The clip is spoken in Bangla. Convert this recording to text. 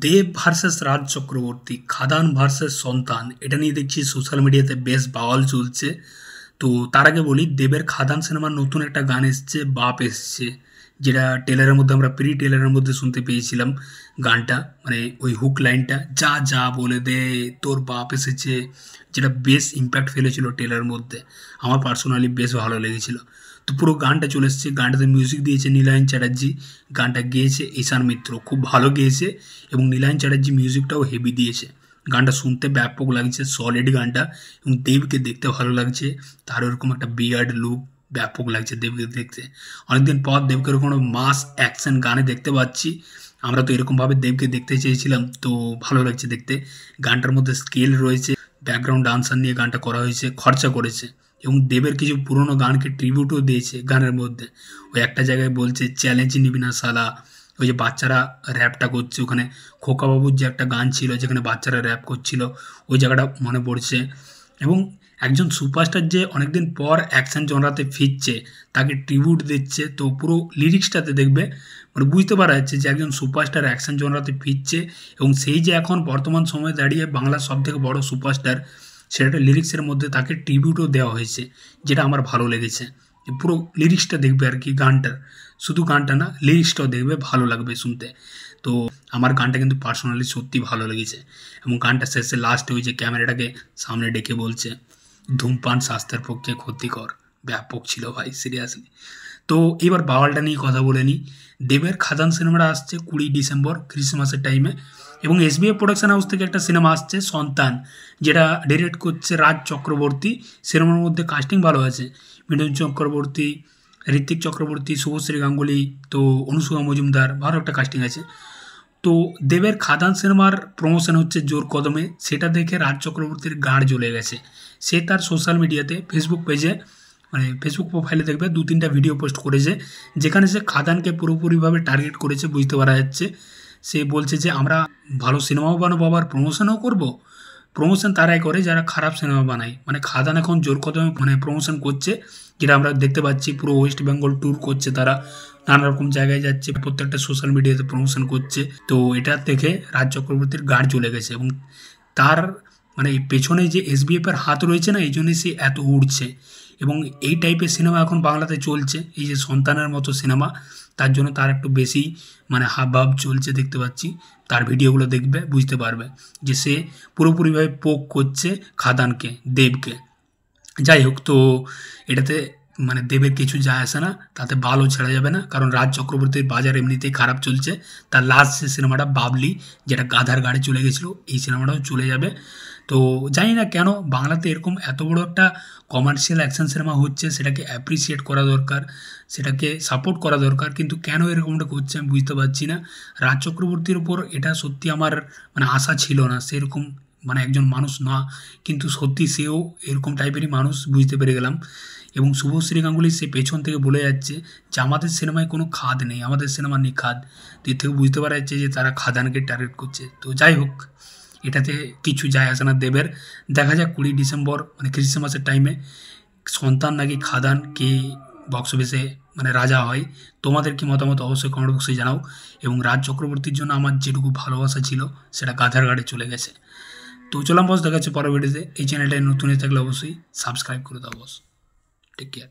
দেব ভার্সেস রাজ চক্রবর্তী, খাদান ভার্সেস সন্তান, এটা নিয়ে দেখছি সোশ্যাল মিডিয়াতে বেশ বাওয়াল চলছে। তো তার আগে বলি, দেবের খাদান সিনেমার নতুন একটা গান এসছে, বাপ এসছে, যেটা টেলারের মধ্যে আমরা প্রি টেলারের মধ্যে শুনতে পেয়েছিলাম। গানটা মানে ওই হুক লাইনটা, যা যা বলে দে তোর বাপ এসেছে, যেটা বেশ ইম্প্যাক্ট ফেলেছিল টেলারের মধ্যে। আমার পার্সোনালি বেশ ভালো লেগেছিল। তো পুরো গানটা চলে এসছে, গানটাতে মিউজিক দিয়েছে নীলায়ন চ্যাটার্জি, গানটা গেয়েছে ঈশান মিত্র, খুব ভালো গেয়েছে এবং নীলায়ন চ্যাটার্জি মিউজিকটাও হেভি দিয়েছে। গানটা শুনতে ব্যাপক লাগছে, সলিড গানটা, এবং দেবকে দেখতে ভালো লাগছে। তার ওরকম একটা বিয়ার্ড লুক, ব্যাপক লাগছে দেবকে দেখতে। অনেকদিন পর দেবকে ওরকম মাস অ্যাকশন গানে দেখতে পাচ্ছি। আমরা তো এরকমভাবে দেবকে দেখতে চেয়েছিলাম, তো ভালো লাগছে দেখতে। গানটার মধ্যে স্কেল রয়েছে, ব্যাকগ্রাউন্ড ডান্সার নিয়ে গানটা করা হয়েছে, খরচা করেছে, এবং দেবের কিছু পুরনো গানকে ট্রিবিউটও দিয়েছে গানের মধ্যে। ওই একটা জায়গায় বলছে চ্যালেঞ্জ নিবি না সালা, ওই যে বাচ্চারা র্যাপটা করছে ওখানে, খোকাবাবুর যে একটা গান ছিল যেখানে বাচ্চারা র্যাপ করছিল, ওই জায়গাটা মনে পড়ছে। এবং একজন সুপারস্টার যে অনেকদিন পর অ্যাকশন জনরাতে ফিরছে, তাকে ট্রিবিউট দিচ্ছে, তো পুরো লিরিক্সটাতে দেখবে মানে বুঝতে পারা যাচ্ছে যে একজন সুপারস্টার অ্যাকশন জনরাতে ফিরছে, এবং সেই যে এখন বর্তমান সময়ে দাঁড়িয়ে বাংলার সবথেকে বড় সুপারস্টার, সেটা লিরিক্সের মধ্যে তাকে ট্রিবিউটও দেওয়া হয়েছে, যেটা আমার ভালো লেগেছে। পুরো লিরিক্সটা দেখবে আর কি গানটার, শুধু গানটা না, লিরিক্সটাও দেখবে, ভালো লাগবে শুনতে। তো আমার গানটা কিন্তু পার্সোনালি সত্যি ভালো লেগেছে। এবং গানটা শেষে লাস্টে ওই যে ক্যামেরাটাকে সামনে ডেকে বলছে ধূমপান স্বাস্থ্যের পক্ষে ক্ষতিকর, ব্যাপক ছিল ভাই, সিরিয়াসলি। তো এবার বাওয়ালটা নিয়ে কথা বলে নিই। দেবের খাদান সিনেমাটা আসছে 20 ডিসেম্বর ক্রিসমাসের টাইমে, এবং এসবিএফ প্রোডাকশন হাউস থেকে একটা সিনেমা আসছে সন্তান, যেটা ডিরেক্ট করছে রাজ চক্রবর্তী। সিনেমার মধ্যে কাস্টিং ভালো আছে, মিঠুন চক্রবর্তী, ঋত্বিক চক্রবর্তী, শুভশ্রী গাঙ্গুলি, তো অনুষ্কা মজুমদার, ভালো একটা কাস্টিং আছে। তো দেবের খাদান সিনেমার প্রমোশন হচ্ছে জোর কদমে, সেটা দেখে রাজ চক্রবর্তীর গাড় জ্বলে গেছে। সে তার সোশ্যাল মিডিয়াতে ফেসবুক পেজে মানে ফেসবুক প্রোফাইলে দেখবে 2-3টা ভিডিও পোস্ট করেছে, যেখানে সে খাদানকে পুরোপুরিভাবে টার্গেট করেছে, বুঝতে পারা যাচ্ছে। সে বলছে যে আমরা ভালো সিনেমাও বানাবো, আবার প্রমোশনও করব। প্রমোশন তারাই করে যারা খারাপ সিনেমা বানায়, মানে খাদান এখন জোর কদমে মানে প্রমোশন করছে, যেটা আমরা দেখতে পাচ্ছি। পুরো ওয়েস্ট বেঙ্গল ট্যুর করছে তারা, নানা রকম জায়গায় যাচ্ছে, প্রত্যেকটা সোশ্যাল মিডিয়াতে প্রমোশন করছে। তো এটা দেখে রাজ চক্রবর্তীর গাড় চলে গেছে, এবং তার মানে পেছনে যে এসবিএফের হাত রয়েছে না, এই জন্যই সে এত উড়ছে। এবং এই টাইপের সিনেমা এখন বাংলাতে চলছে, এই যে সন্তানের মতো সিনেমা, তার জন্য তার একটু বেশি মানে হাবভাব চলছে দেখতে পাচ্ছি। তার ভিডিওগুলো দেখবে, বুঝতে পারবে যে সে পুরোপুরিভাবে পোক করছে খাদানকে, দেবকে। যাই হোক, তো এটাতে মানে দেবের কিছু যায় আসে না, তাতে ভালো ছেড়া যাবে না, কারণ রাজ চক্রবর্তীর বাজার এমনিতেই খারাপ চলছে। তার লাস্ট যে সিনেমাটা বাবলি, যেটা গাধার গাড়ি চলে গেছিলো, এই সিনেমাটাও চলে যাবে। তো জানি না কেন বাংলাতে এরকম এত বড় একটা কমার্শিয়াল অ্যাকশন সিনেমা হচ্ছে, সেটাকে অ্যাপ্রিসিয়েট করা দরকার, সেটাকে সাপোর্ট করা দরকার, কিন্তু কেন এরকমটা করছে আমি বুঝতে পারছি না। রাজ চক্রবর্তীর ওপর এটা সত্যি আমার মানে আশা ছিল না, সেরকম মানে একজন মানুষ না, কিন্তু সত্যি সেও এরকম টাইপেরই মানুষ, বুঝতে পেরে গেলাম। এবং শুভশ্রী গাঙ্গুলি সে পেছন থেকে বলে যাচ্ছে যে আমাদের সিনেমায় কোনো খাদ নেই, আমাদের সিনেমা নেই খাদ। তো এর থেকে বুঝতে পারা যাচ্ছে যে তারা খাদানকে টার্গেট করছে। তো যাই হোক, এটাতে কিছু যায় আসে না দেবের। দেখা যাক 20 ডিসেম্বর মানে ক্রিসমাসের টাইমে সন্তান নাকি খাদান, কে বক্স অফিসে মানে রাজা হয়। তোমাদের কি মতামত অবশ্যই কমেন্ট বক্সে জানাও। এবং রাজ চক্রবর্তীর জন্য আমার যেটুকু ভালোবাসা ছিল, সেটা গাধার গাড়ে চলে গেছে। তো চলাম বস, দেখা যাচ্ছে পরের ভিডিওতে। এই চ্যানেলটায় নতুন হয়ে থাকলে অবশ্যই সাবস্ক্রাইব করে দাও বস। Take care.